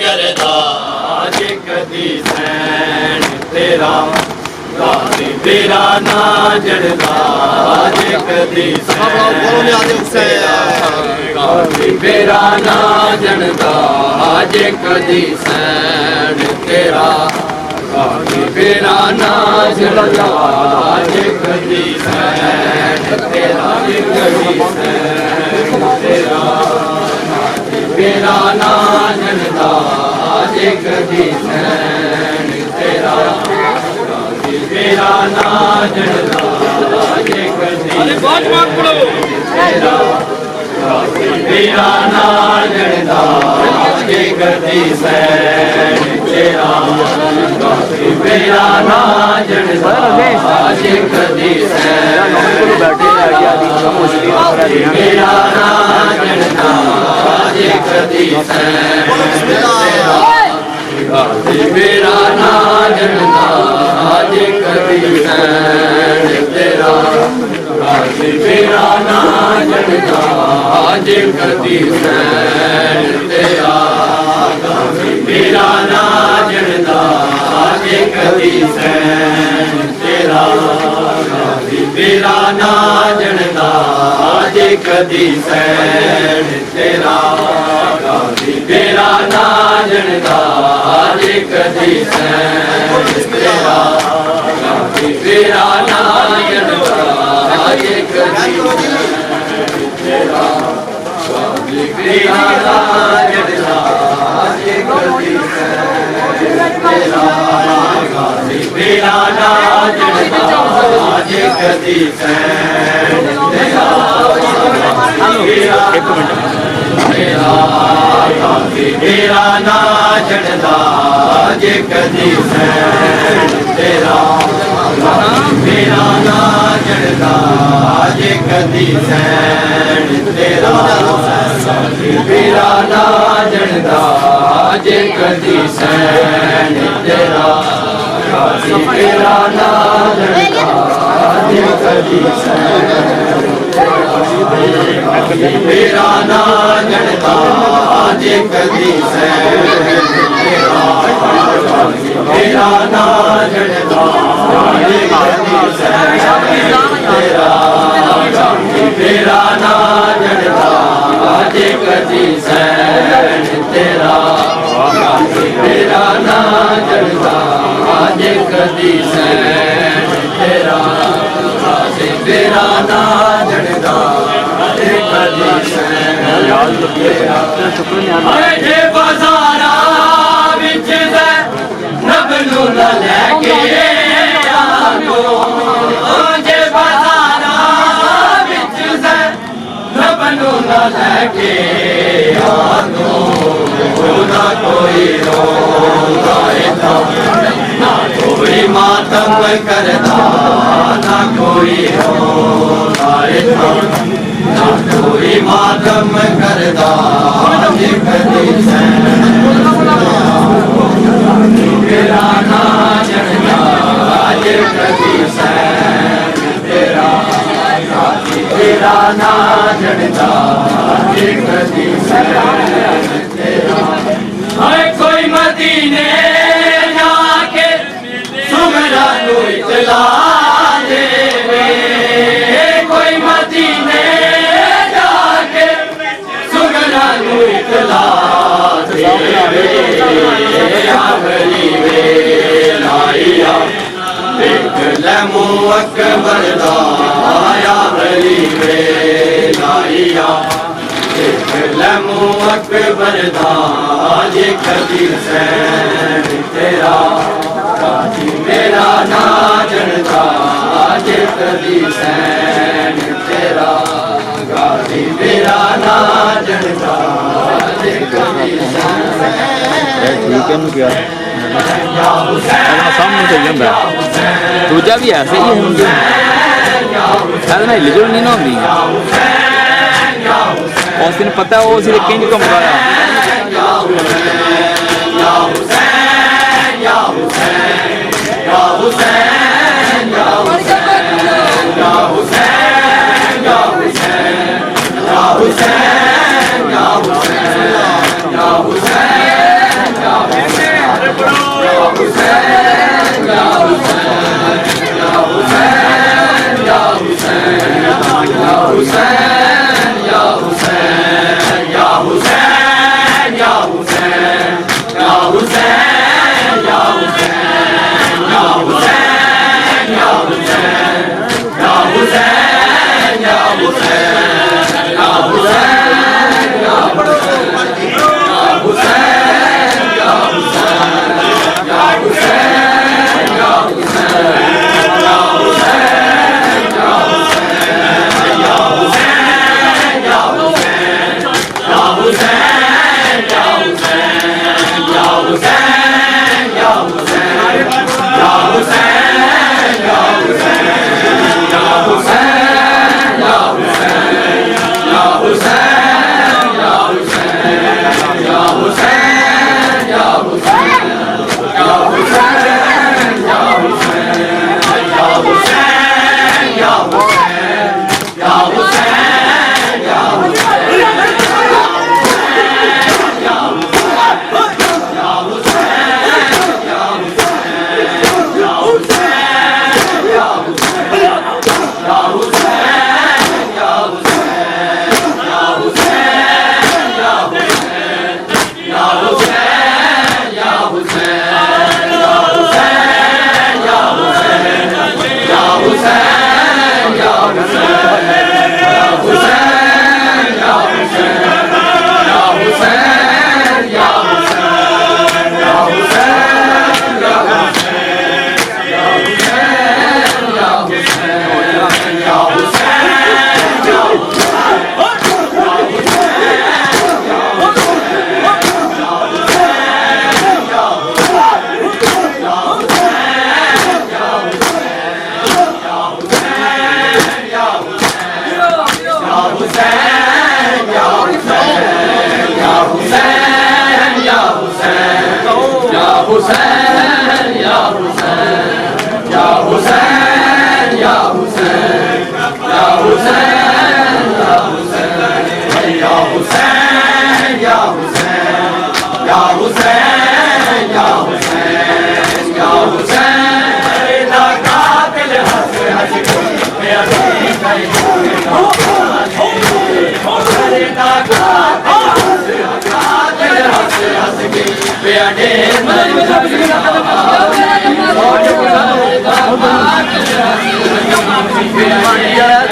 करदा जे कदी सैन तेरा गाजी तेरा ना जड़दा जे कदी सैन गाजी तेरा ना जड़दा जे कदी सैन तेरा गाजी तेरा ना जड़दा जे कदी सैन तेरा जे कदी सैन तेरा मेरा ना जनदा जे कदी सैन तेरा मेरा ना जनदा जे कदी तेरा मेरा ना जनदा जे कदी सैन तेरा मेरा ना जनदा जे कदी सैन मेरा ना जनदा जे कदी सैन तेरा मेरा ना जनदा जे कदी सैन तेरा मेरा ना जनदा जे कदी सैन तेरा मेरा ना जनदा जे कदी सैन तेरा मेरा ना जनदा जे कदी सैन तेरा मेरा ना जनदा जे कदी सैन तेरा मेरा ना जनदा जे कदी तेरा मेरा ना जनदा जे कदी तेरा मेरा ना जनदा जे कदी सैन तेरा एक मिनट मेरा ना जनदा जे कदी सैन तेरा मेरा ना जनदा जे कदी सैन तेरा मेरा ना जनदा जे कदी सैन तेरा मेरा ना जनदा जे कदी सैन मेरा ना जनदा जे कदी सैन तेरा मेरा ना जनदा जे कदी सैन तेरा मेरा ना जनदा जे कदी सैन तेरा मेरा ना जनदा जे कदी सैन तेरा मेरा ना जनदा जे कदी सैन जे बाजारा विच रब नू न लैके आनो जे बाजारा विच रब नू न लैके आनो ना कोई रोंदा ना कोई मातम करदा ना कोई रोंदा ना कोई मातम करदा जे कदी सैन मेरा ना जनदा जे कदी सैन तेरा मेरा ना जनदा जे कदी सैन तेरा हाय कोई मदीने जाके सुमरा नू इतला देवे कोई मदीने जाके सुमरा नू इतला देवे आखरी वेलाइया एक लम्हो अकबर दा आखरी वेलाइया एक लम्हो अकबर दा जे कदी सैन तेरा गाजी मेरा ना जनदा जे कदी सैन तेरा गाजी मेरा ना जनदा जे कदी सैन ठीक है क्या सामने चल जाता दूजा भी ऐसे ही होंगे शायद ना हिल नहीं ना होंगी उस दिन पता है वो सिर्फ किंज घूमता है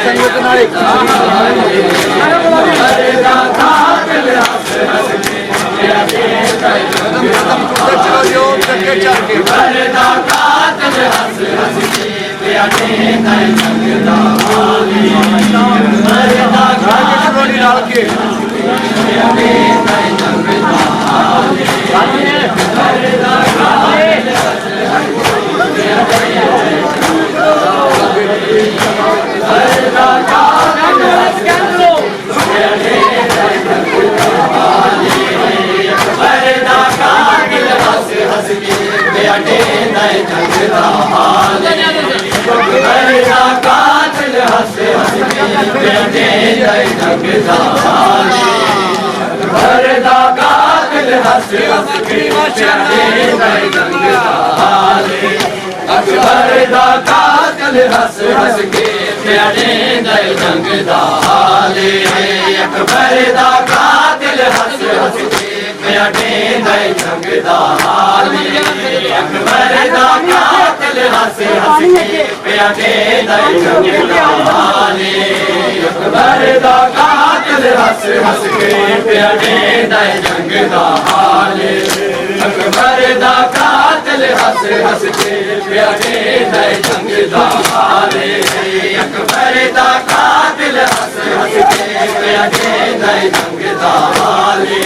संगत नाल हस हस के प्यारे दल जंग दाले अकबर दा कातिल हस हस के प्यारे दल जंग दाले अकबर दा कातिल हस हस के प्यारे दल जंग दाले अकबर दा कातिल हस हस के प्यारे दल जंग दाले अकबर दा कातिल हस हस के प्यारे दल जंग दाले अकबर दा कातिल हस हस के प्यारे दल जंग दाले अकबर दा कातिल हस हस के प्यारे दल जंग दाले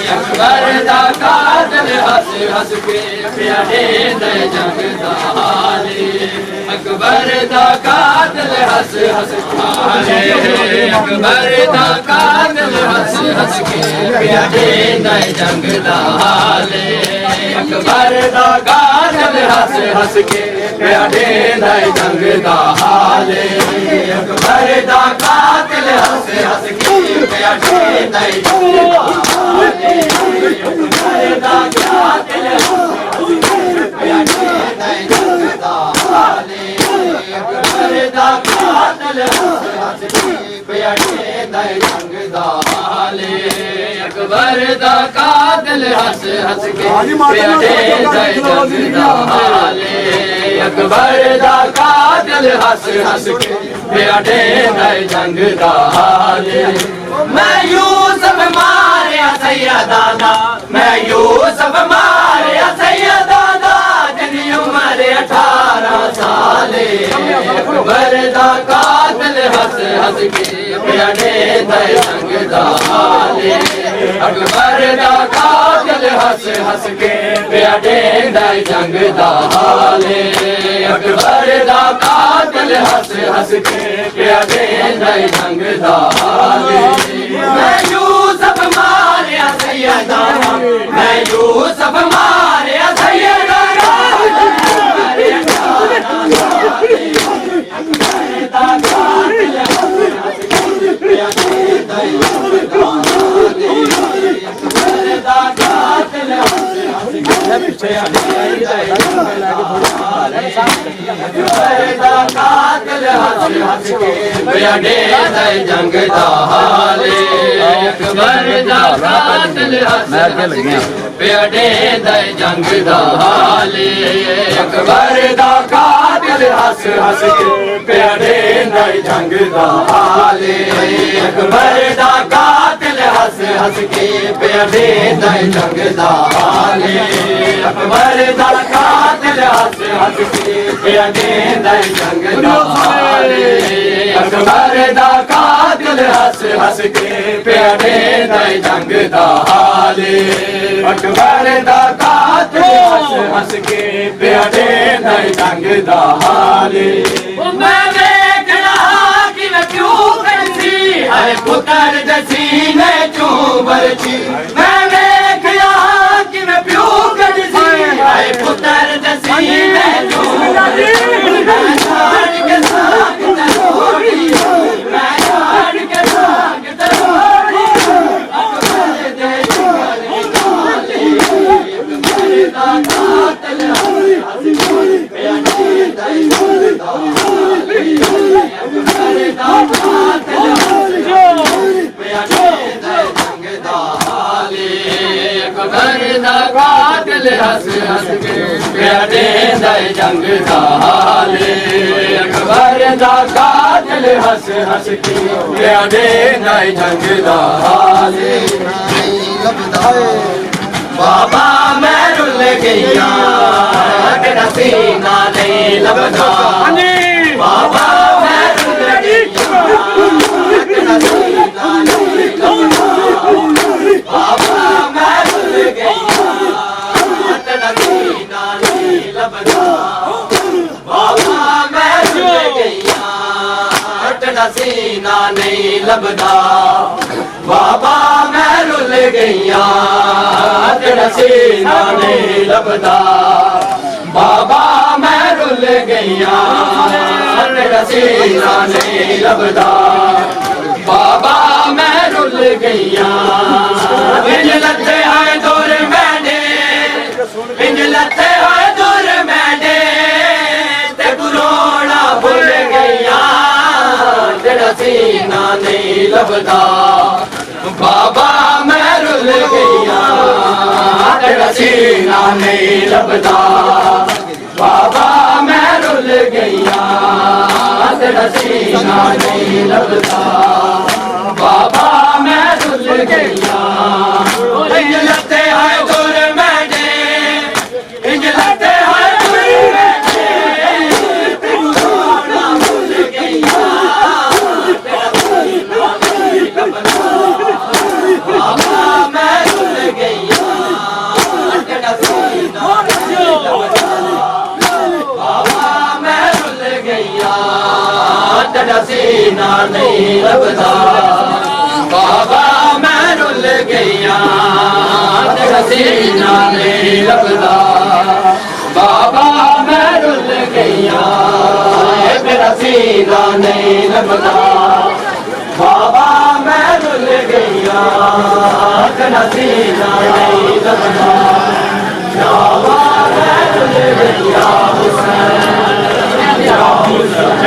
अकबर दा कातिल हस हस के प्यारे दल जंग दाले अकबर दा कातिल हस हस अकबर दा कातिल हस हस के प्यारे दल जंग दाले अकबर दा कातिल हस हस के प्यारे दल जंग दाले अकबर दा कातिल हस हस के प्यारे दल जंग दाले अकबर दा कातिल प्यारे दल जंग दाले अकबर दा कातिल हस हस के प्यारे दल जंग दाले अकबर दा कातिल हस हस के प्यारे दल जंग दाले अकबर दा कातिल हस हस के प्यारे दल जंग दाले मैं यूसुफ मारिया सैयदा दा मैं यूसुफ मारिया सैयदा दा जनी उम्र 18 साले अकबर दा कातिल हस हस के प्यारे दल जंग दाले अकबर दा कातिल हस हस के प्यारे दल जंग दाले अकबर दा कातिल हस हस के प्यारे दल जंग दाले मैं यूसुफ मारिया सैयदा मैं यूसुफ मारिया सैयदा जंग दाले अकबर दा कातिल हस हस के प्यारे दल जंग दाले अकबर दा कातिल हस हस के प्यारे दल जंग दाले अकबर दा कातिल हस हस के प्यारे दल जंग दाले अकबर दा कातिल हस हस के प्यारे दल जंग दाले अकबर दा कातिल हस हस के प्यारे दल जंग दाले अकबर दा कातिल हस हस के प्यारे दल जंग दाले मैं देखना कि मैं क्यों करती अरे पुत्र जसी मैं क्यों बरती मैं देखना कि मैं क्यों करती अरे पुत्र जसी मैं क्यों बरती मैं जान के साथ तरोड़ी मैं जान के साथ तरोड़ी अकबर दे जंगल दाले अकबर दा कातिल हस के प्यारे दल जंग दाले अकबर दा कातिल हस दा कातिल हस हस के प्यादेंदा जंग दा हाले अकबर दा कातिल हस हस के प्यादेंदा जंग दा हाले बाबा मैं रुल गईया तेरा सीना नहीं लभदा बाबा मैं रुल गईया तेरा सीना नहीं लभदा बाबा मैं रुल गईया तेरा सीना नहीं लभदा बाबा मैं रुल गईया तेरा सीना नहीं लभदा बाबा मैं रुल गईया तेरा सीना नहीं लभदा बाबा मैं रुल गईया तेरा सीना नहीं लभदा बाबा मैं रुल गईया इंज लथे आए दूर मैंने इंज लथे आए दूर मैंने ते पुरोना भूल गईया तेरा सीना नहीं लभदा बाबा मैं रुल गईया तेरा सीना नहीं लभदा बाबा मैं रुल गईया तेरा सीना नहीं लभदा बाबा मैं रुल गईया इंज लते आए दूर मैंने इंज लते आए दूर मैंने पुराना भूल गईया तेरा सीना नहीं लभदा बाबा मैं रुल गईया तेरा सीना नहीं लभदा बाबा मैं रुल गईया तेरा सीना नहीं लभदा बाबा मैं रुल गईया तेरा सीना नहीं लभदा बाबा मैं रुल गईया तेरा सीना नहीं लभदा बाबा मैं रुल गईया तेरा सीना नहीं लभदा बाबा मैं रुल गईया हुसैन या हुसैन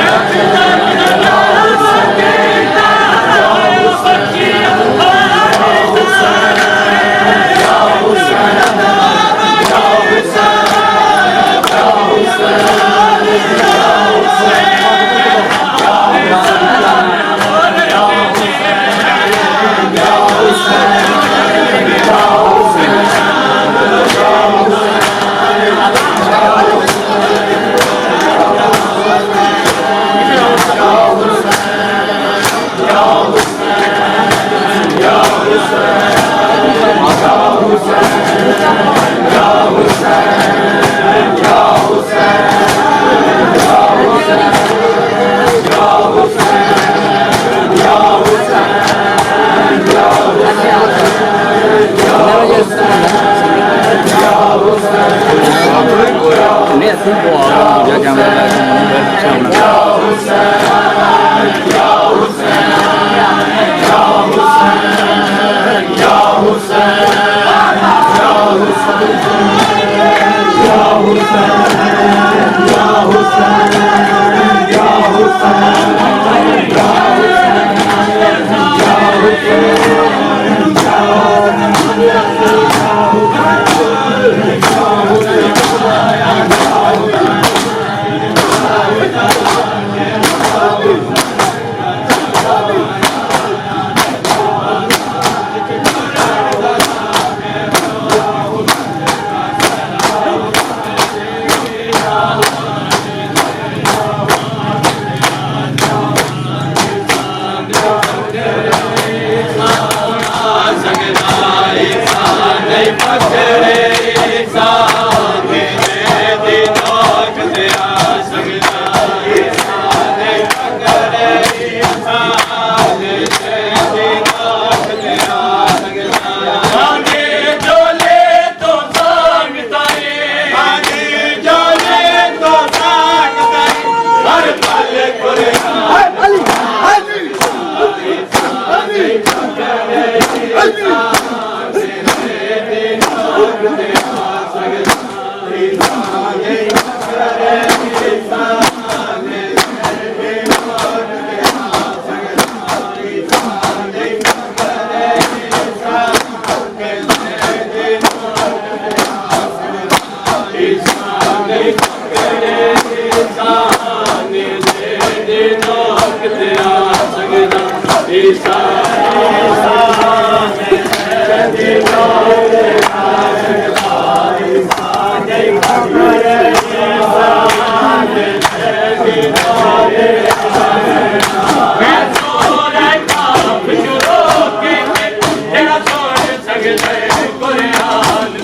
सकदे कुरान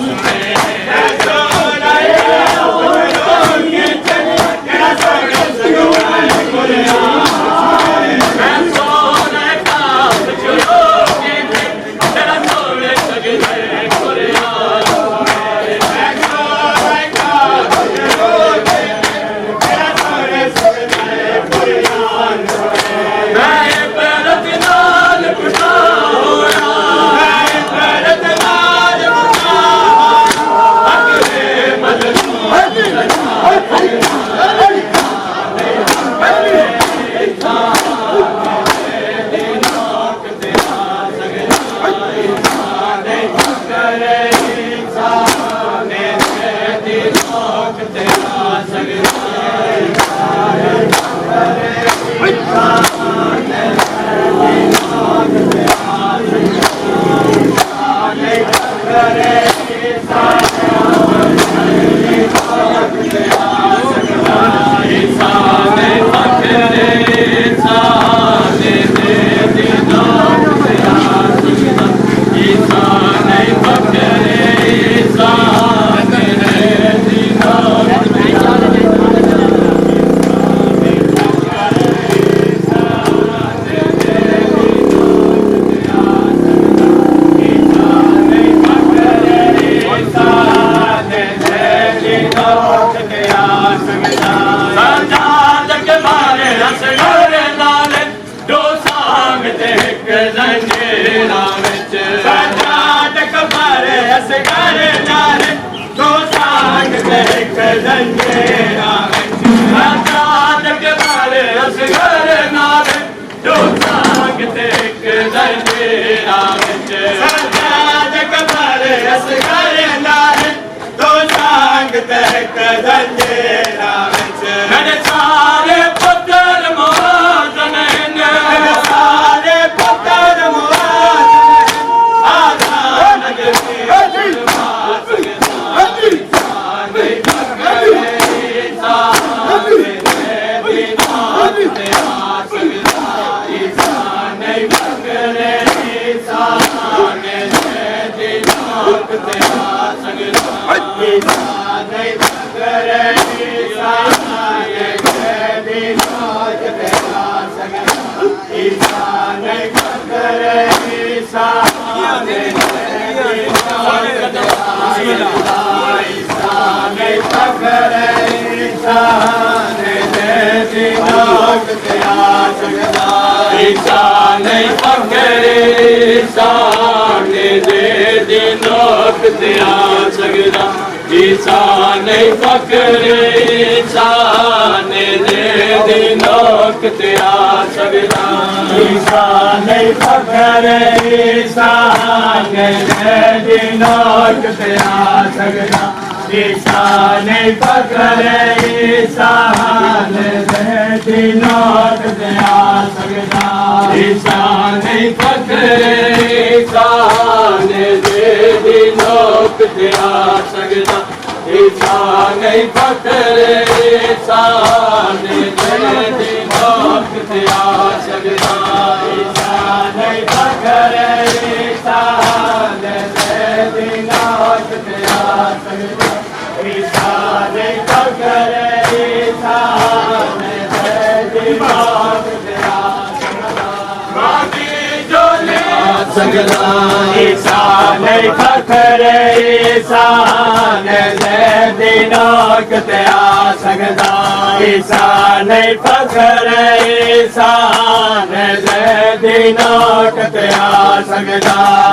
सुने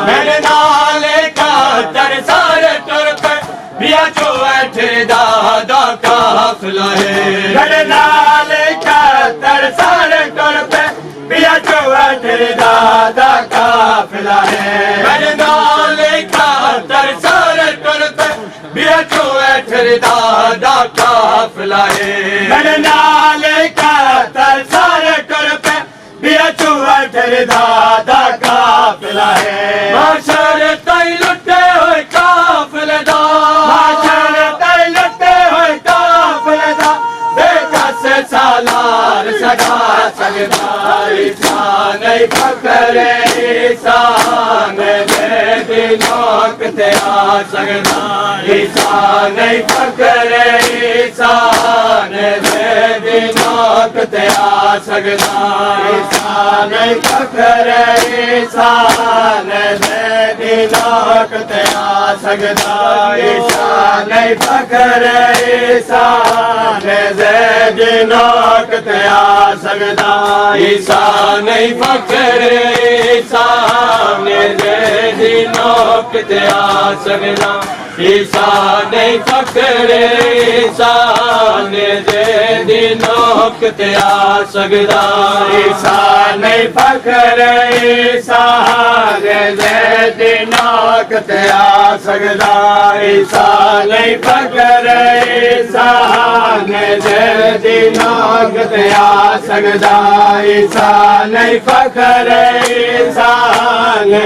मेरे नाले का तरसारे तुर पे बिया जो बैठे दादा काफिला है मेरे नाले का तरसारे तुर पे बिया जो बैठे दादा काफिला है मेरे नाले का तरसारे तुर पे बिया जो बैठे दादा काफिला है मेरे नाले का तरसारे तुर पे बिया जो बैठे दादा काफिला है माशर तई लुटे हुए काफिले दा माशर तई लुटे हुए काफिले दा देखा से सालार सगा सकदा ईसा नहीं पकड़े ईसा ने दे दिलो नौक ते आ सकदा ईसा नहीं फकर ईसा ने नौक ते आ सकदा ईसा नहीं फकर ईसा ने नौक ते आ सकदा ईसा नहीं फकर ईसा ने नौक ते आ सकदा ईसा नहीं फकर ईसा ने नौक ते आ सकदा ईसा नहीं फकर ईसा ने नौक ते आ सकदा ईसा नहीं फकर ईसा ने नौक ते आ सकदा ईसा नहीं फकर ईसा ने नौक ते आ सकदा ईसा नहीं फकर ईसा ने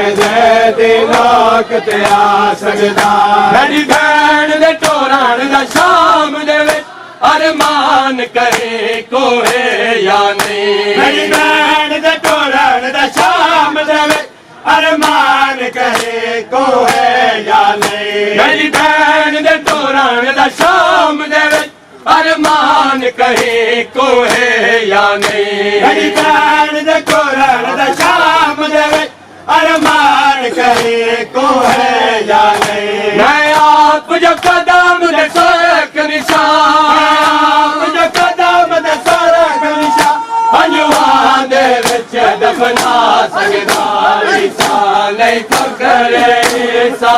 नौक ते आ सकदा मेरी भैन दे टोरान दा शाम दे विच अरमान करे कोहे या नहीं मेरी भैन दे टोरान दा शाम दे विच अरमान करे कोहे या नहीं मेरी भैन दे टोरान दा शाम दे विच अरमान कहे कोहे या नहीं मेरी भैन दे टोरान दा शाम दे विच अरमान करे कोहे या नहीं मैं आप जो कदम दे सरक निशान जो कदम दे सरक निशान अंजुआन दे विच दफना सकदा ईसा नहीं फकर ईसा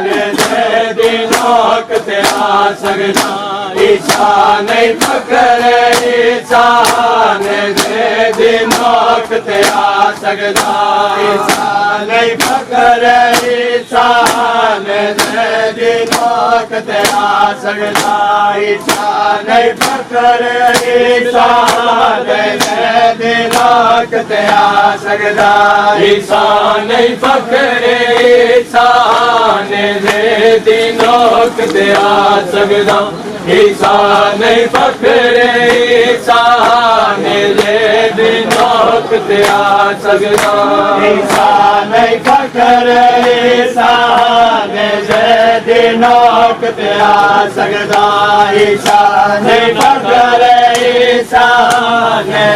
ने नौक ते आ सकदा ईसा नहीं फकर ईसा ने नौक ते आ सकदा ईसा नहीं फकर ईसा ने नौक ते आ सकदा ईसा नहीं फकर ईसा ने नौक ते आ सकदा ईसा नहीं फकर ईसा ने नौक ते आ सकदा ईसा नहीं फकर ईसा ने नौक ते आ सकदा ईसा नहीं फकर ईसा ने नौक ते आ सकदा ईसा नहीं फकर ईसा ने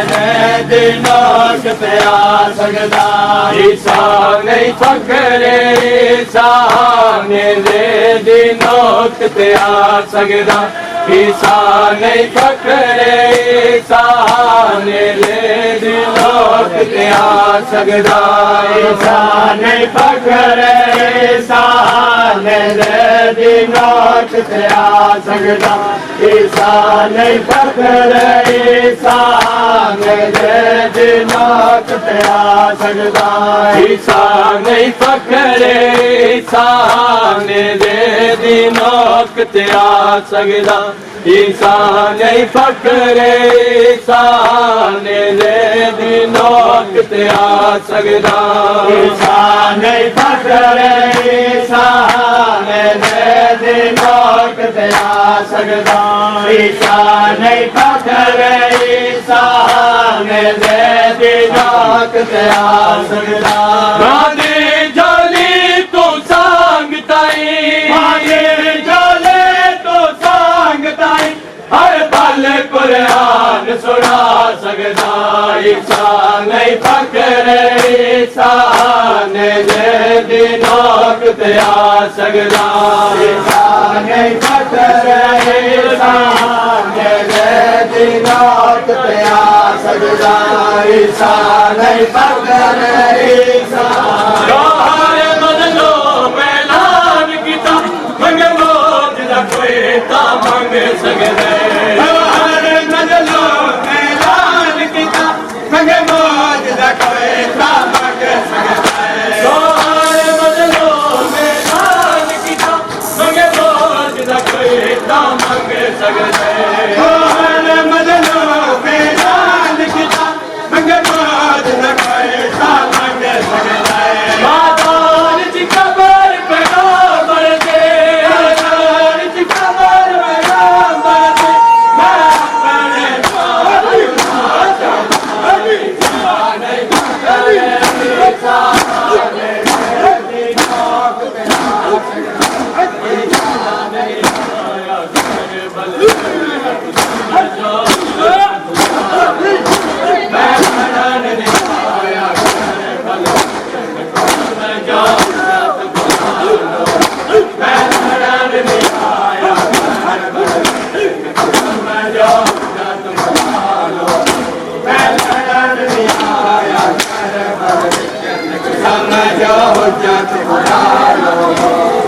नौक ते आ सकदा ईसा नहीं फकर ईसा ने नौक ते आ सकदा ईसा नहीं फकर ईसा ने नौक ते आ सकदा ईसा नहीं फकर ईसा ने नौक ते आ सकदा ईसा नहीं फकर ईसा ने नौक ते आ सकदा ईसा नहीं फकर ईसा ने नौक ते आ सकदा ईसा नहीं फकर ईसा ने नौक ते आ सकदा ईसा नहीं फकर ईसा ने नौक ते आ सकदा ईसा नहीं फकर ईसा ने नौक ते आ सकदा गांधी जोली तू संग ताई हर पल कुरान सुना सकदा ईसा नहीं फकर ईसा ने नौक ते आ सकदा ईसा नहीं फकर ईसा ने नौक ते आ सकदा ईसा नहीं फकर ईसा मैलान किता मंगे मौज दा कोई ता मंग सकदे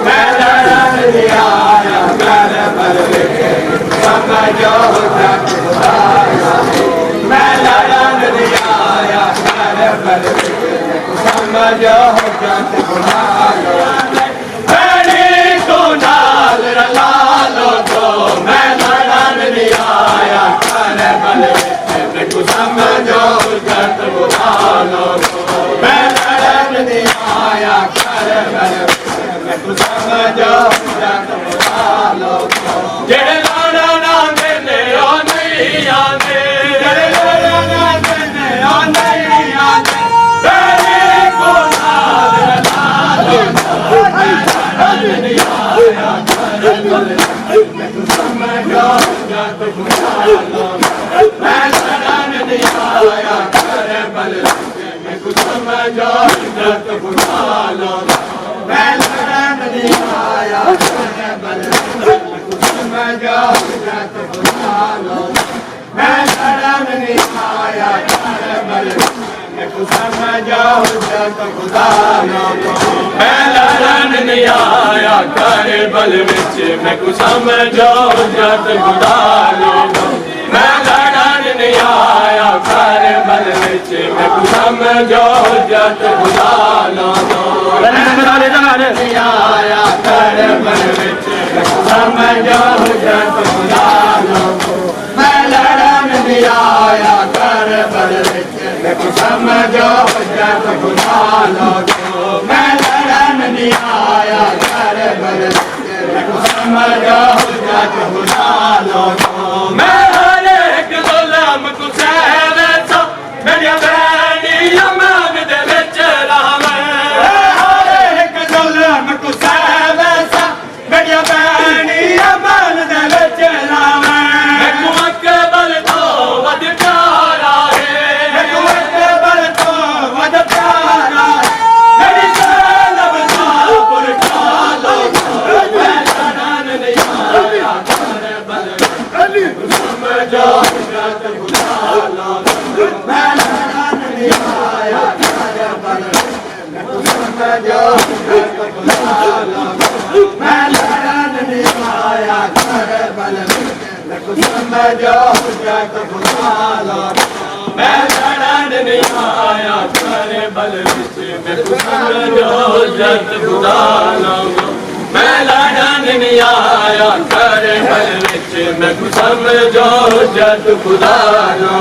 मैं लड़न नहीं आया कर बल विच समझो जग खुदा मैं लड़न नहीं आया कर बल विच समझो जग खुदा को नाल रला लो तो मैं लड़न नहीं आया कर बल विच समझो जग खुदा लो मैं लड़न नहीं आया कर बल विच समझो जग खुदा लो जेड़े लाना ना देने ओ नहीं आंदे जेड़े लाना ना देने ओ नहीं आंदे तेरे को नाल रला लो मैं लड़न नहीं आया कर बल विच समझो जग खुदा लो मैं लड़न नहीं आया कर बल विच समझो जग खुदा लो मैं लड़न नहीं आया कर बल विच समझो जग खुदा लो मैं लड़न नहीं आया कर बल विच समझो जग खुदा लो मैं लड़न नहीं आया कर बल विच मैं समझो जग खुदा लो मैं लड़न नहीं आया कर बल विच मैं समझो जग खुदा लो नहीं आया कर बल विच समझो जग खुदा लो मैं लड़न नहीं आया कर बल विच समझो जग खुदा लो मैं लड़न नहीं आया कर बल विच समझो जग खुदा लो मैं हर एक ज़ुल्म को सहवे सा मेरी बैनी अमन दे विच रहवे हर एक ज़ुल्म को सहवे सा मेरी बैनी अमन दे विच रहवे मैनू अकबर तो वध प्यारा है मैनू अकबर तो वध प्यारा मेरी ज़ुल्म दा पुरखा लो मैं लड़न नहीं आया कर बल समझो जग खुदा लो मैं लड़न नहीं आया कर बल समझो जग खुदा लो मैं लड़न नहीं आया कर बल समझो जग खुदा लो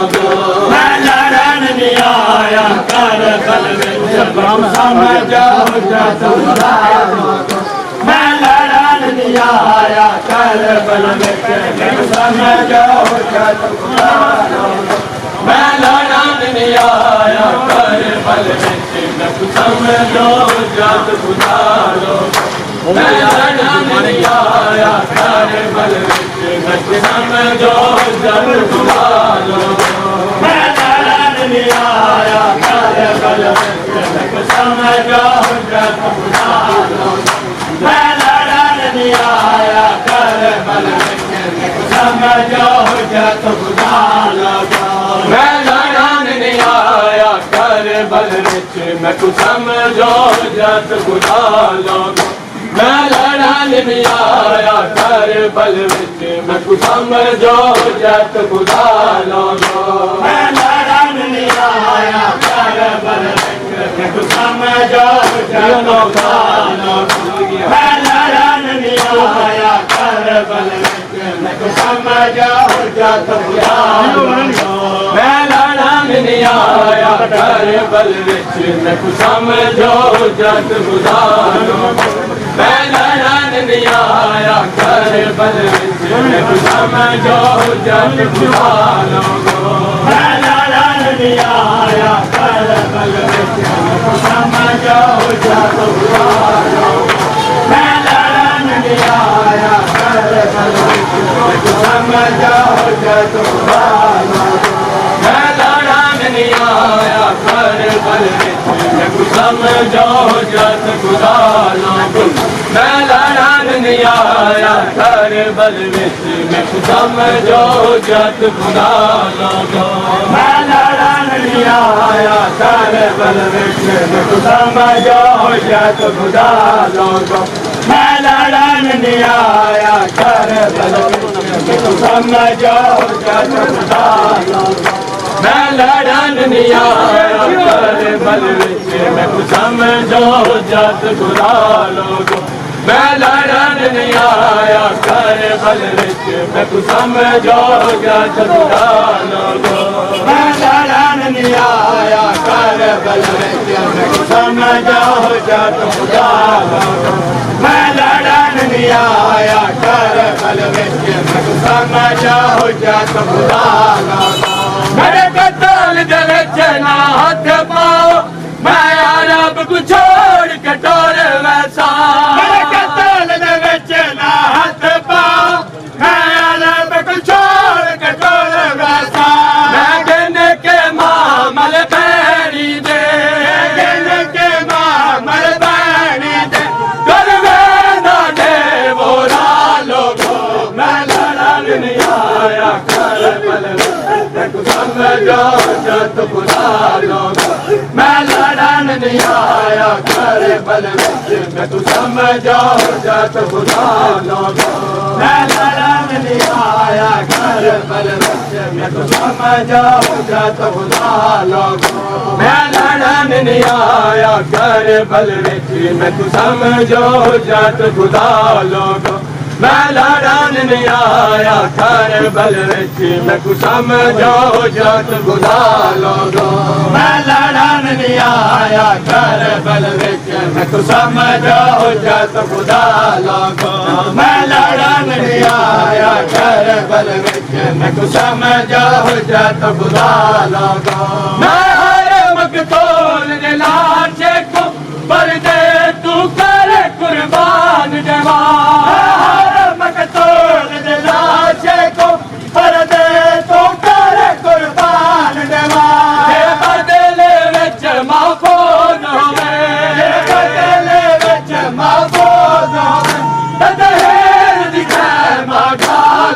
मैं लड़न नहीं आया कर बल मैं समझो जग खुदा लो मैं लड़न नहीं आया कर बल विच मैं समझो जग खुदा लो मैं लड़न नहीं आया कर बल विच समझो जग खुदा लो मैं लड़न नहीं आया कर बल विच समझो जग खुदा लो मैं लड़न नहीं आया कर बल विच समझो जग खुदा लो मैं लड़न नहीं आया कर बल विच समझो जग खुदा लो मैं लड़न नहीं आया कर बल विच समझो जग खुदा लो मैं लड़न नहीं आया कर बल विच समझो जग खुदा लो मैं लड़न नहीं आया कर बल विच मैं समझो जग खुदा लो मैं लड़न नहीं आया कर बल विच मैं समझो जग खुदा लो मैं लड़न नहीं आया कर बल विच मैं समझो जग खुदा लो मैं लड़न नहीं आया कर बल विच मैं समझो जग खुदा लो मैं लड़न नहीं आया कर बल विच मैं समझो जग खुदा लो मैं लड़न नहीं आया कर बल विच मैं समझो जग खुदा लो मैं लड़न नहीं आया कर बल विच मैं समझो जग खुदा लो मैं लड़न नहीं आया कर बल विच मैं समझो जग खुदा लो मैं लड़न नहीं आया कर बल विच मैं समझो जग खुदा लो मैं लड़न नहीं आया कर बल विच मैनू समझो जत खुदा लोगो मैं लड़न नहीं आया तेरे बल विच मैनू समझो जत खुदा लोगो मैं लड़न नहीं आया तेरे बल विच मैनू समझो जत खुदा लोगो मैं लड़न नहीं आया तेरे बल विच मैनू समझो जत खुदा लोगो मैं लड़न नहीं आया तेरे बल विच मैनू समझो जत खुदा लोगो मैं लड़न नहीं आया तेरे बल विच मैनू समझो जत खुदा लोगो मैं लड़न नहीं आया तेरे बल विच मैनू समझो जत खुदा लोगो मेरे कत्ल दे विच ना हाथ पाओ मैं अरब को छोड़ के टोर वैसा मेरे कत्ल दे विच ना हाथ पाओ मैं अरब को छोड़ के टोर वैसा मैं कहने के मामल पैरी दे कहने के मामल बैणी दे कर ना दे वो लोगो मैं लड़न नहीं आया कर बल समझो जत खुदा लोगो मैं लड़न नहीं आया कर बल विच मैं तू समझो जत खुदा लोगो मैं लड़न नहीं आया घर बल विच मैं तो समझो जत खुदा लोगो मैं लड़न नहीं आया कर बल विच मैं तू समझो जत खुदा लोगो मैं लड़न नहीं आया कर बल विच मैं तू समझो जत खुदा लोगो मैं लड़न नहीं आया घर बल विच मैं तो समझो जत खुदा लोगो मैं लड़न नहीं आया घर बल विच मैं तो समझो जत खुदा लोगो मैं हर मकतूल दे लाशे को पर दे तू कर कुर्बान जवान मकतूल दे लाशे को पर दे तो कर कुर्बान देवान बदले विच महफूज होवे बदले विच महफूज होवे तदहेर दी खैमा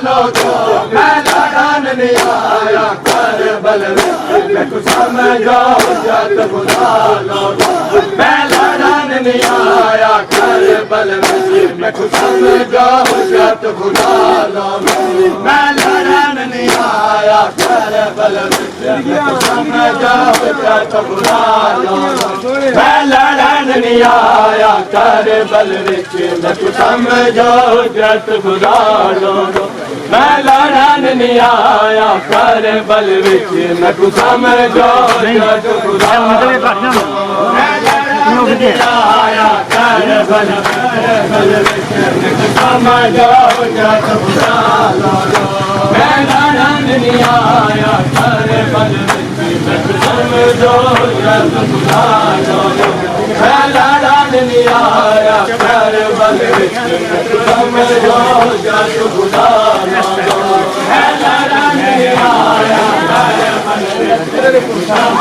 लोगो मैं लड़न नहीं आया कर बल विच मैं तू समझो जत खुदा लोगो मैं लड़न नहीं आया कर बल विच मैं तू समझो जत खुदा लोगो मैं लड़न नहीं आया कर बल विच मैं तू समझो जत खुदा लोगो मैं लड़न नहीं आया कर बल विच मैं तू समझो जत खुदा लोगो मैं लड़न नहीं आया कर बल विच मैं तू समझो जत खुदा लोगो मैं लड़न नहीं आया कर बल विच मैं तू समझो जत खुदा लोगो मैं लड़न नहीं आया कर बल विच मैं तू समझो जत खुदा लोगो मैं लड़न नहीं आया कर बल विच मैं तू समझो जत खुदा लोगो मैं लड़न नहीं आया कर बल विच मैं तू समझो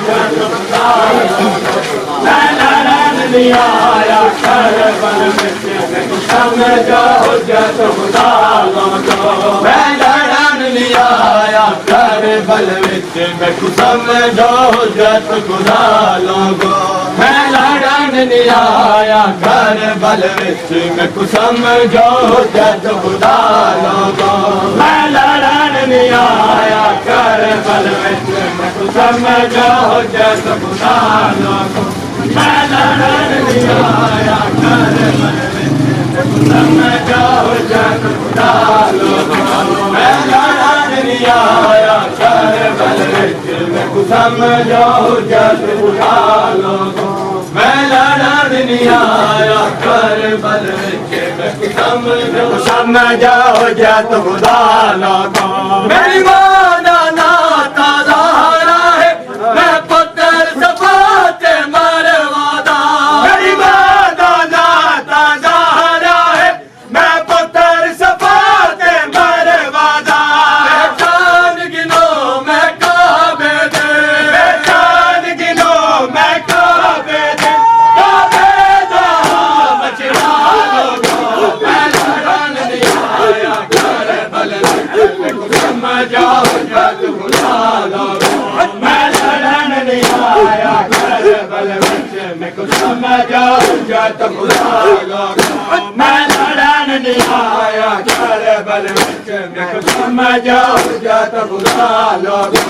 जत खुदा लोगो मैं लड़न नहीं आया कर बल विच मैं तू समझो जत खुदा लोगो मैं लड़न नहीं आया कर बल विच मैं तू समझो जत खुदा लोगो मैं लड़न नहीं आया कर बल विच मैं तू समझो जत खुदा लोगो मैं लड़न नहीं आया कर बल विच मैं तू समझो जत खुदा लोगो मैं लड़न नहीं आया कर बल विच मैं तू समझो जत खुदा लोगो मैं लड़न नहीं आया कर बल विच मैं तू समझो जत खुदा लोगो मैं लड़न नहीं आया कर बल विच मैं तू समझो जत खुदा लोगो मेरी मां दा नाता ज़हरा है मैं पुत्र सफा ते मरवादा मेरी मां दा नाता ज़हरा है मैं पुत्र सफा ते मरवादा पहचान गिनो मैं काबे दे पहचान गिनो मैं काबे दे बचड़ा लोगो मैं लड़न नहीं समझो हुज्जत खुदा लोगो मैं लड़न नहीं आया करबल विच मैं को समझो हुज्जत खुदा लोगो मैं लड़न नहीं आया करबल विच मैं को समझो हुज्जत खुदा लोगो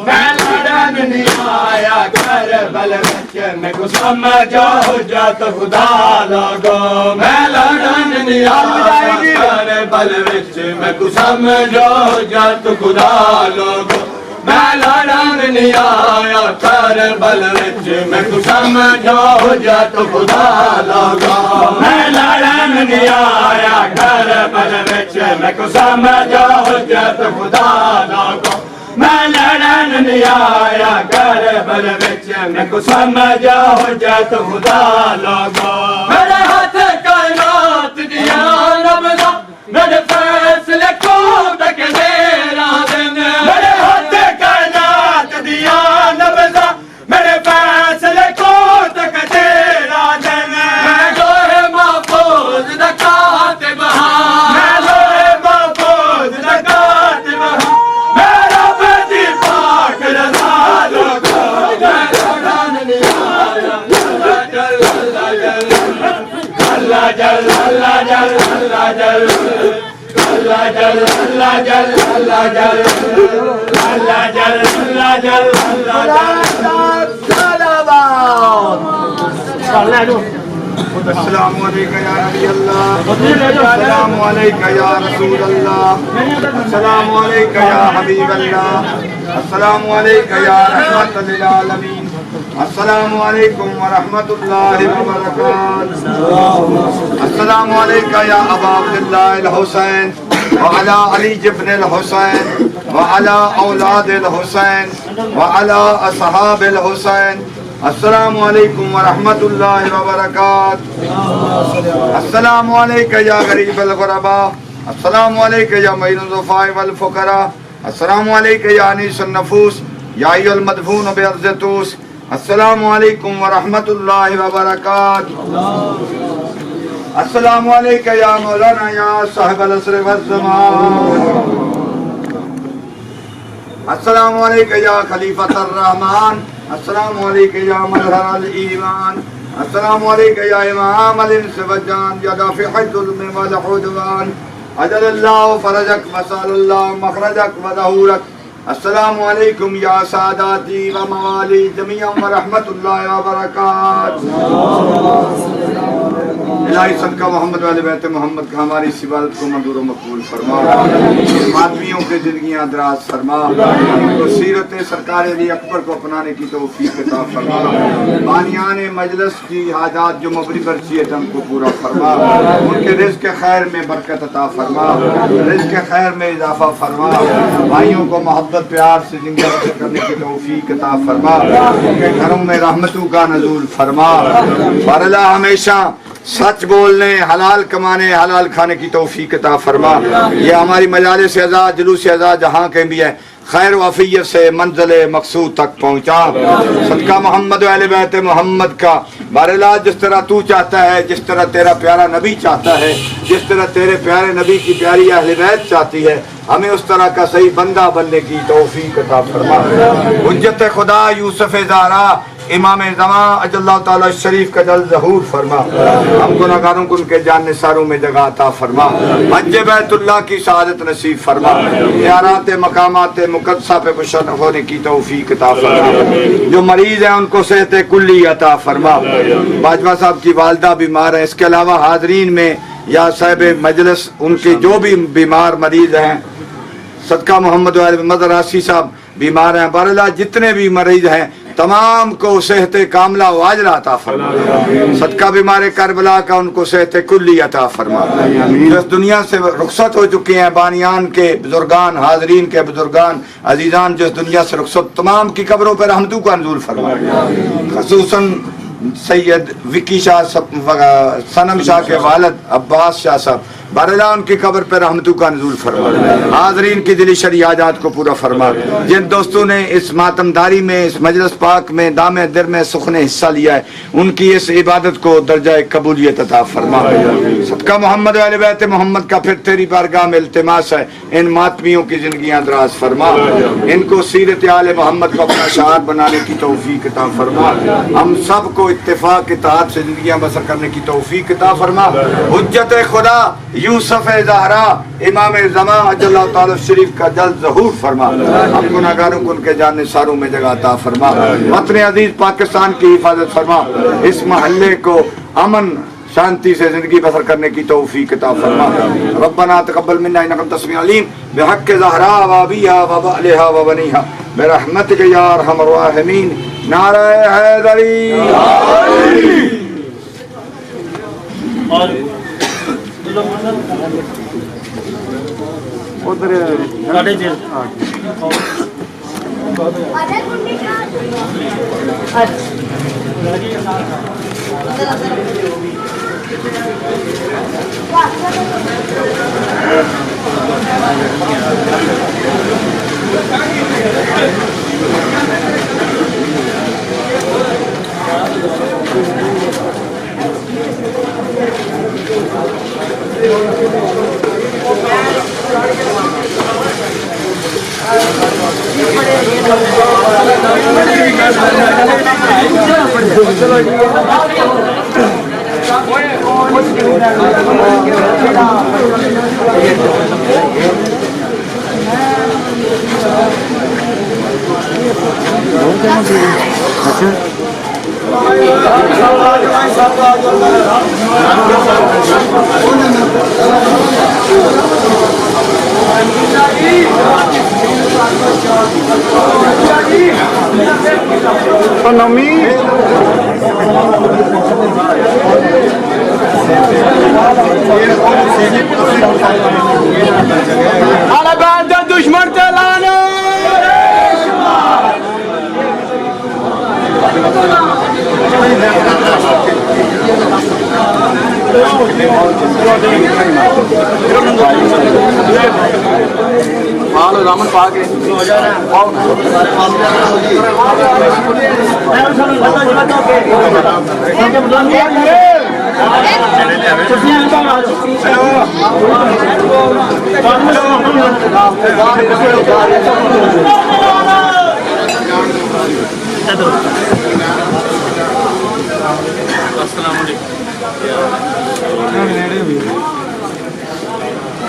मैं लड़न नहीं आया करबल विच मैं को समझो हुज्जत खुदा लोगो मैं लड़न नहीं आया करबल विच मैं को समझो हुज्जत खुदा लोगो मैं लड़न नहीं आया करबल विच मैं को समझो हुज्जत खुदा लोगो मैं लड़न नहीं आया करबल विच मैं को समझो हुज्जत खुदा लोगो मैं लड़न नहीं आया करबल विच मैं को समझो हुज्जत खुदा लोगो मेरे हाथ कायनात दिया नब्ज़ा मेरे फैसले को तक देना देने मेरे हाथ कायनात दिया नब्ज़ा मेरे फैसले को तक देना देने मैं लोहे महफूज़ ज़कात बहा मैं लोहे महफूज़ ज़कात बहा मेरा बेटी पाक रज़ा लोगो मैं लड़न नहीं आया अल्लाह जल अल्लाह जल अल्लाह जल अल्लाह जल अल्लाह जल अल्लाह जल अल्लाह जल अल्लाह जल अल्लाह जल अस्सलामु अलैका या नबी अल्लाह, अस्सलामु अलैका या रसूल अल्लाह, अस्सलामु अलैका या हबीब अल्लाह, अस्सलामु अलैका या रहमतल लिल आलमीन, अस्सलामु अलैकुम व रहमतुल्लाहि व बरकातुहू, अस्सलामु अलैका या अबा अब्दुल्लाह अल हुसैन व अला अली इब्न अल हुसैन व अला औलाद अल हुसैन व अला असहाब अल हुसैन, अस्सलामु अलैकुम व रहमतुल्लाहि व बरकातुहू, अस्सलामु अलैका या गरीब अल गुरबा, अस्सलामु अलैका या मुईन ज़ुफ़ाइ वल फ़ुक़रा, अस्सलामु अलैका या अनीस अन नफूस या अय्युल मदफून बि अर्ज़तूस, अस्सलामु अलैकुम व रहमतुल्लाहि व बरकातुहू, अस्सलामु अलैका या मौलाना या साहिबल असर वज़ ज़मान, अस्सलामु अलैका या खलीफतुर रहमान, अस्सलामु अलैका या मज़हरल ईमान, अस्सलामु अलैका या इमाम अल इंस व जान या दाफ़िअ ज़ुल्म वल उद्वान, अजलल्लाहु फरजक व सअलल्लाहु मखरजक व ज़हूरक, अस्सलामु अलैकुम या सादाती व मवाली जमीअन व रहमतुल्लाहि व बरकातुहू। इलाही सदका मोहम्मद वाले बैत मोहम्मद का हमारी इस इबादत को मंजूर व मकबूल फरमा, आदमियों के ज़िंदगियां दराज फरमा, तो सीरत सरकार अली अकबर को अपनाने की तौफीक अता फरमा, बानियान मजलिस की हाजात जो मबरी बरसी है को पूरा फरमा, उनके रिज़्क़ खैर में बरकत अता फरमा, रिज़्क़ खैर में इजाफा फरमा, भाइयों को मोहब्बत प्यार से जिंदगी बसर करने की तौफीक अता फरमा, उनके घरों में रहमतों का नज़ूल फरमा, फरला हमेशा सच बोलने, हलाल कमाने, हलाल खाने की तौफीक अता फरमा। ये हमारी मजालिस से आज़ाद जुलूस से आज़ाद जहाँ के भी है खैर वाफियत से मंजिल मकसूद तक पहुँचा, सदका मोहम्मद वाले बैत मोहम्मद का बारला जिस तरह तू चाहता है, जिस तरह तेरा प्यारा नबी चाहता है, जिस तरह तेरे प्यारे नबी की प्यारी अहले बैत चाहती है, हमें उस तरह का सही बंदा बनने की तौफीक अता फरमा। हुज्जत खुदा यूसुफ ज़हरा इमाम ज़मा अजल्लाहु ताला शरीफ का जल ज़हूर फरमा, हम गुनाहगारों को उनके जान सारों में जगह अता फरमा, हज बैतुल्लाह की सआदत नसीब फरमा, ज़ियारत मकामात मुक़द्दसा पे मुशर्रफ होने की तौफीक अता फरमा, जो मरीज़ हैं उनको सेहत कुल्ली अता फरमा, बाजवा साहब की वालदा बीमार है, इसके अलावा हाज़रीन में या साहिब मजलिस उनके जो भी बीमार मरीज़ हैं, सदका मोहम्मद वाले मदरासी साहब बीमार हैं, बरला जितने भी मरीज़ हैं तमाम को सेहत कामला वाजला अता फरमा, सदका बीमार करबला का उनको सेहत कुल्ली अता फरमा, जो इस दुनिया से रुखसत हो चुके हैं बानियान के बुजुर्गान, हाजरीन के बुजुर्गान अजीजान जो इस दुनिया से रुखसत, तमाम की कब्रों पर रहमतों का नज़ूल फरमा, खसूसन सैयद विकी शाह सनम शाह के वालिद अब्बास शाह साहब बरला उनकी कब्र पर रहमतों का नज़ूल फरमा, हाज़रीन की दिली शरी हाजात को पूरा फरमा। जिन दोस्तों ने इस मातमदारी में, इस मजलिस पाक में दामे दिर में सुखने हिस्सा लिया है, उनकी इस इबादत को दर्जा कबूलियत अता फरमा। सदका मोहम्मद वाले बैत मोहम्मद का फिर तेरी बारगाह में इल्तिमास है, इन मातमियों की जिंदगियां दराज फरमा, इनको सीरत आले मोहम्मद को अपना शहार बनाने की तौफीक अता फरमा। हम सब को इत्तेफाक के तहत से जिंदगियां बसर करने की तौफीक अता फरमा। हुज्जत खुदा यूसुफ ज़हरा इमाम ज़मा अजल्लाहु ताला शरीफ का जल्द ज़हूर फरमा। हम गुनाहगारों को उनके जाने सारों में जगह अता फरमा। वतन अजीज पाकिस्तान की हिफाजत फरमा। इस महल्ले को अमन शांति से जिंदगी बसर करने की तौफीक अता फरमा। रब्बना तक़ब्बल मिन्ना इन्नका अंतस समीउल अलीम बिहक़्क़ि ज़हरा व अबीहा व बालिहा व बनीहा बिरहमतिका या अरहमर राहिमीन। नारा हैदरी। और उधर साढ़े जेल दुश्मन चलाने रामन पाक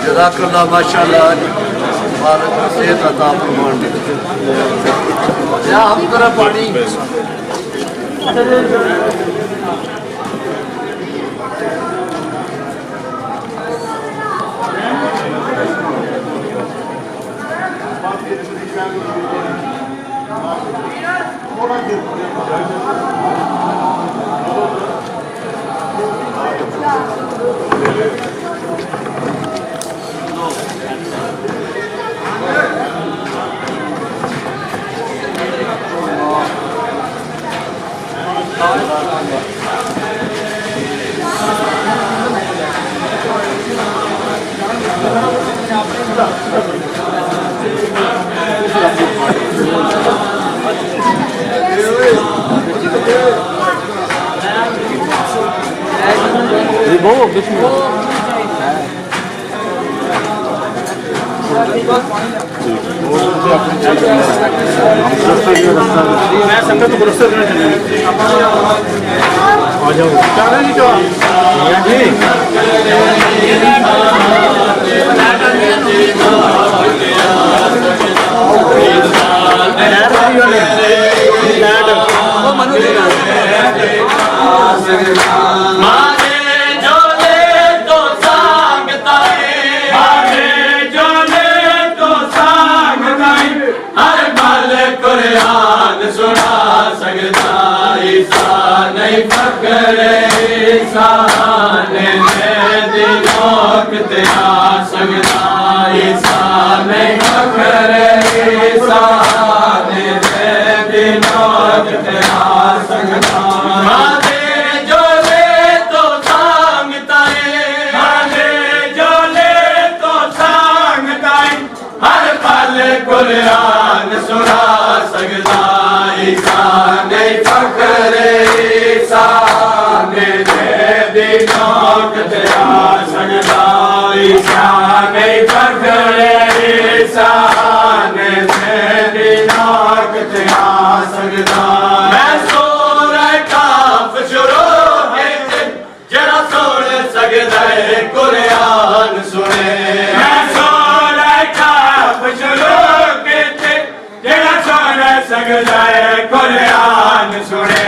जज़ाकल्लाह माशाअल्लाह भारत को सेहत अता फरमाने। या हम तरह पानी मैं संगत को रस्ते देना आ जाओ नहीं फकरे इंसान में दिलों के आ सकता इंसान नहीं फकरे इंसान में दिलों के आ सकता माने जो ले तो सांगता है माने जो कुरान सुना सकदा ईसा नहीं फखरे ईसा दी नौकत आ सकदा ईसा नहीं फखरे ईसा दी नौकत आ सकदा मैं सूरह काफ शुरू कीती जरा सुन सकदा है कुरान सुने मैं सूरह काफ शुरू कीती जरा सुन सकदा है कुरान सुने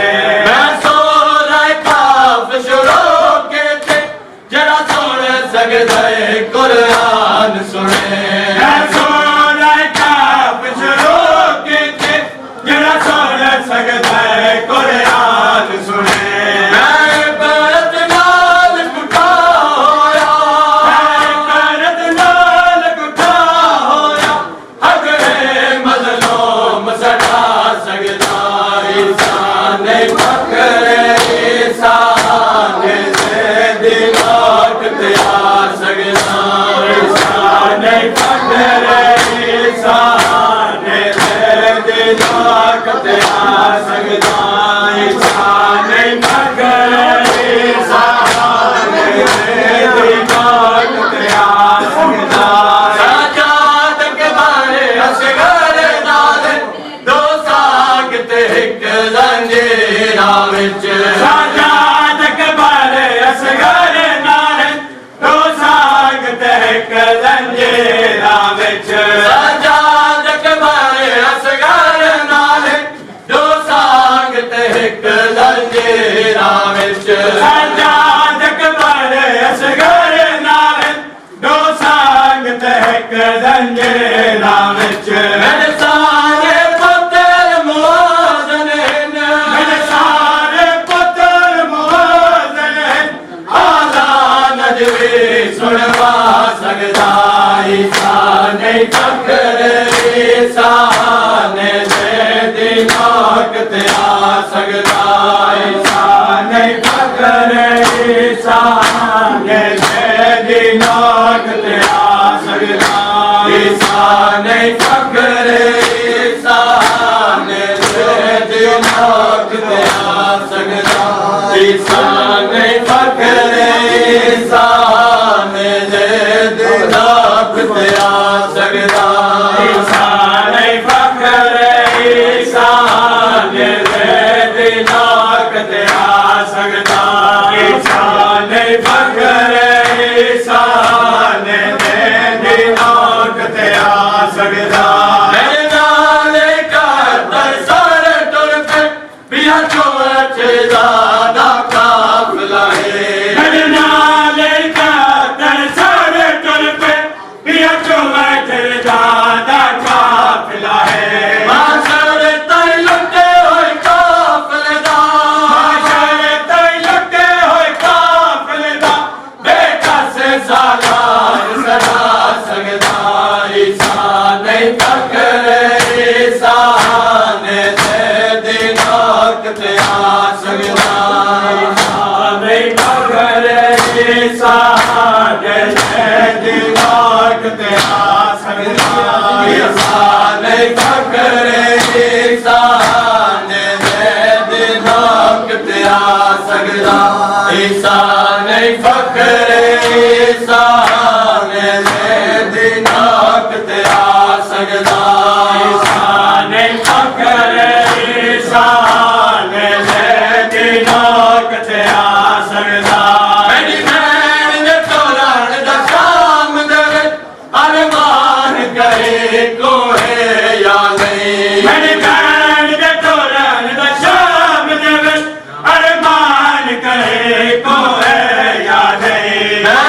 मैं सूरह काफ शुरू कीती जरा सुन सकदा है कुरान सुने मैं सूरह काफ शुरू कीती जरा सुन सकदा है कुरान सुने मैं करत नाल गुठा होया मैं करत नाल गुठा होया अगरे मजलूम सदा सकदा ईसा नहीं फखरे ईसा दी नौकत आ सकदा ईसा नहीं फखरे ईसा दी नौकत आ सकदा ईसा नहीं फखरे ईसा दी नौकत आ सकदा सजाद के बारे असगर नाल दो साग ते हिक जंजीरा विच सजाद के बारे असगर नाल दो साग ते हिक जंजीरा विच सजाद के बारे असगर नाल दो साग ते हिक जंजीरा विच सजाद के बारे असगर नाल दो साग ते हिक जंजीरा विच मेरे सारे पुत्र मुआज़न मेरे सारे पुत्र मुआज़न आला नजवी सुनवा सकदा ईसा नहीं फखरे ईसा दी नौकत आ सकदा ईसा नहीं फखरे ईसा दी नौकत आ सकदा ईसा नहीं फखरे ईसा दी नौकत आ सकदा ईसा नहीं फखरे ईसा दी नौकत आ सकदा ईसा नहीं फखरे ईसा दी नौकत आ सकदा ईसा नहीं फखरे ईसा दी नौकत आ सकदा मेरे नाल कर सारे टुर पे पिया चोच ज़्यादा काफिला है मेरे नाल कर सारे टुर पे पिया चोच ज़्यादा काफिला है माशर तई लुटे होए काफिले दा माशर तई लुटे होए काफिले दा बेटा से सालार सदा सकदा ईसा नहीं फखरे ईसा दी नौकत आ सकदा ईसा नहीं फखरे ईसा दी नौकत आ सकदा ईसा नहीं फखरे ईसा दी नौकत आ सकदा ईसा नहीं फखरे ईसा दी नौकत आ सकदा ईसा नहीं फखरे ईसा दी नौकत आ सकदा मेरी भैन दे तोरण दा शाम दे अरमान करे कोहे या नहीं मेरी भैन दे तोरण दा शाम दे अरमान करे कोहे या नहीं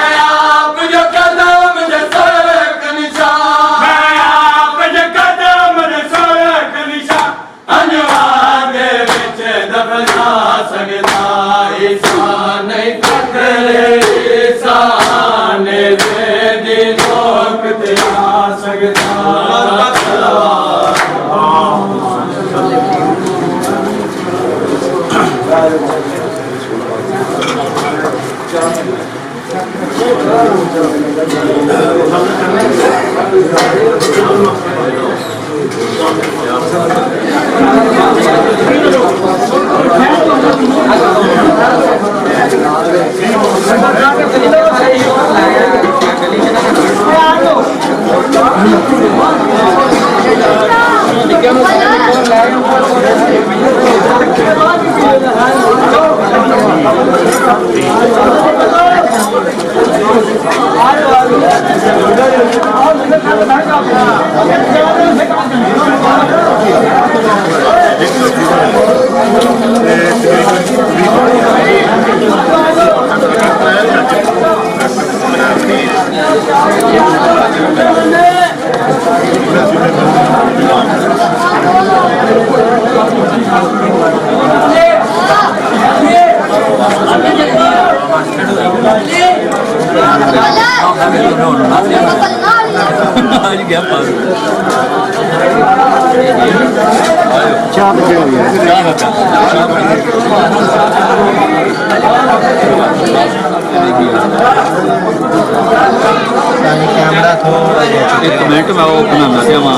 एक मिनट मैं वो बनाना चाहवा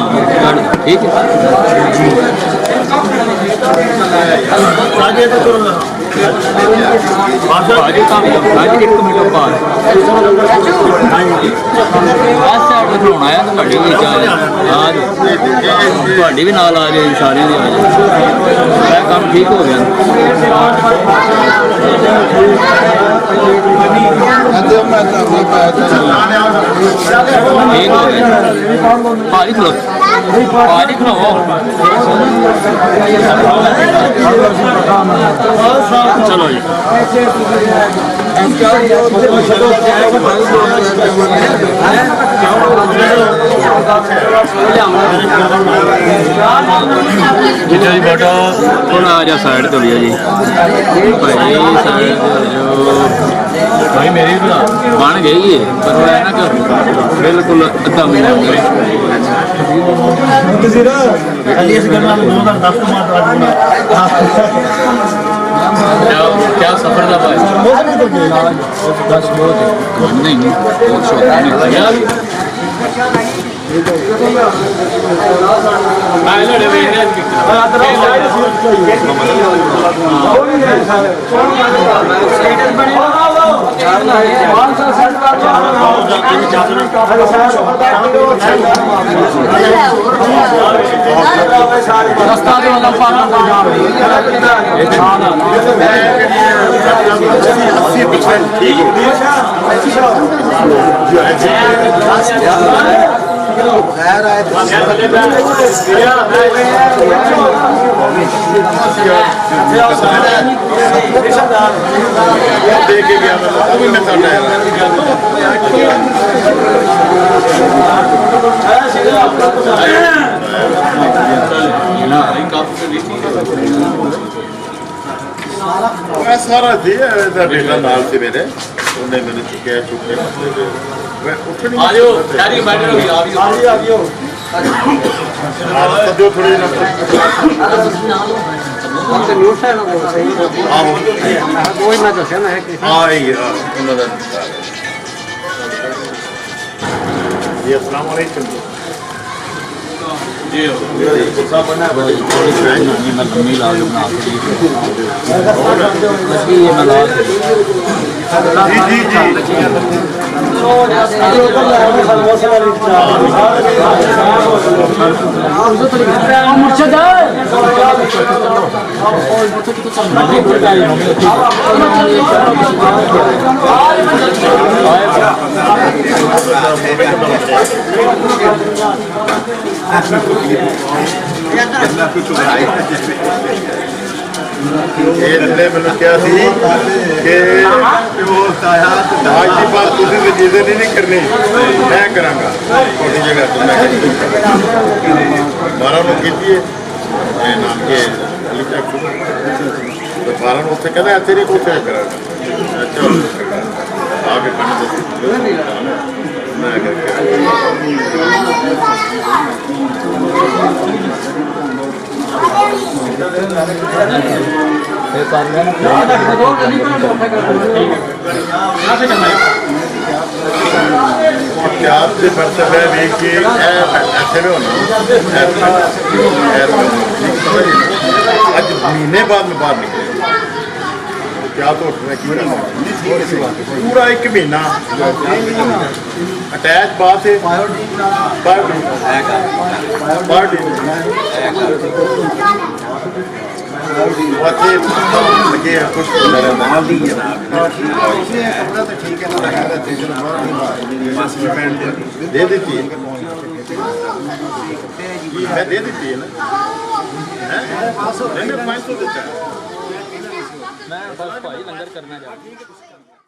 ठीक है आगे काम आज एक मिनट बाद खिलाना है ਤੁਹਾਡੇ ਵੀ ਤੁਹਾਡੀ ਵੀ ਨਾਲ ਆ ਜਾਏ ਸਾਰਿਆਂ ਦੇ ਆ ਜਾਏ ਇਹ ਕੰਮ ਠੀਕ ਹੋ ਗਿਆ ठीक हो गया पानी खिलो चलो जी जी बेटा थोड़ा आ जा साइड तो लिया जी भाई साइड भाई मेरी बन गई है पर है ना कि बिल्कुल अद्धा महीना क्या सफर था भाई नहीं बहुत शौक देके गया मैं भी मैं सारा थी बेटा नाल से मेरे उन्हें मैंने चुके जो थोड़ी अस्सलाम वालेकुम जी मैंने क्या थी कि आज की बात तुझे चीजें नहीं करनी मैं करांगा छोटी जगह तो मैं बारह लोग की नाम के तो बारह लोग से कहना तेरे को क्या करांगा अच्छा आगे मैं ਰੱਬ ਦੇ ਫਲਸਫੇ ਵੇਖ ਕੇ ਇੱਥੇ ਵੀ ਹੋਣਾ ਅੱਜ ਮਹੀਨੇ ਬਾਅਦ ਮੈਂ ਬਾਹਰ ਨਿਕਲਿਆ क्या तो पूरा एक महीना अटैच बात है दे देती है मैं दे देती है ना 500 देता है मैं बस भाई लंगर करना चाहता हूं।